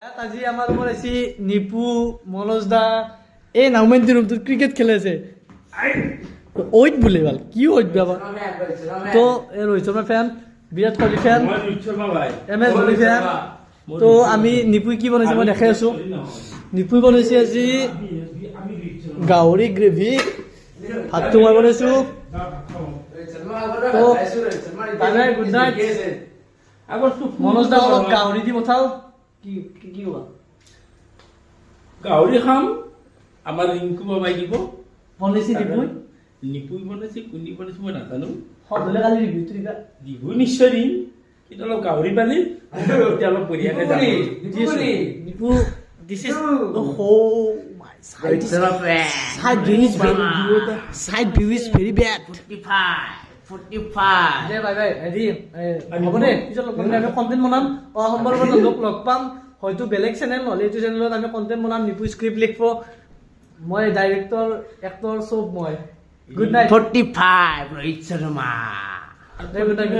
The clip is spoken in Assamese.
আজি আমাৰ লগত আছে নিপু মনোজ দা এই নাওমেন্টি ৰুমটোত ক্ৰিকেট খেলি আছে ওইট বুলি ভাল কি ওইট বাবা তো এই ৰোহিত শৰ্মা ফেন বিৰাট কোহলি ফেন এম এছ ধোনি ফেন তো আমি নিপুই কি বনাইছে মই দেখাই আছো নিপুই বনাইছে আজি গাহৰি গ্ৰেভি ভাতটো মই বনাইছো তো গুড নাইট মনোজ দা অলপ গাহৰি দি পঠাও কি কোৱা গাহৰি খাম আমাৰ ৰিংকু বাবাই দিব বনাইছে নিপুই বনাইছে কোনে বনাইছে মই নাজানো সদলে কালি ৰিভিউটো দিবা দিব নিশ্চয় দিম কিন্তু অলপ গাহৰি পালে এতিয়া অলপ বঢ়িয়াকে যাম নিপু this is oh my side view is very bad 45 De bye bye হেৰি হ'ব দে পিছত আমি কন্টেন্ট বনাম সোমবাৰৰ পৰা লগ পাম হয়তো বেলেগ চেনেল নহ'লে এইটো চেনেলত আমি কন্টেন্ট বনাম নিপু স্ক্ৰিপ্ট লিখিব মই ডাইৰেক্টৰ এক্টৰ চব মই good night 45 Rohit Sharma. Good night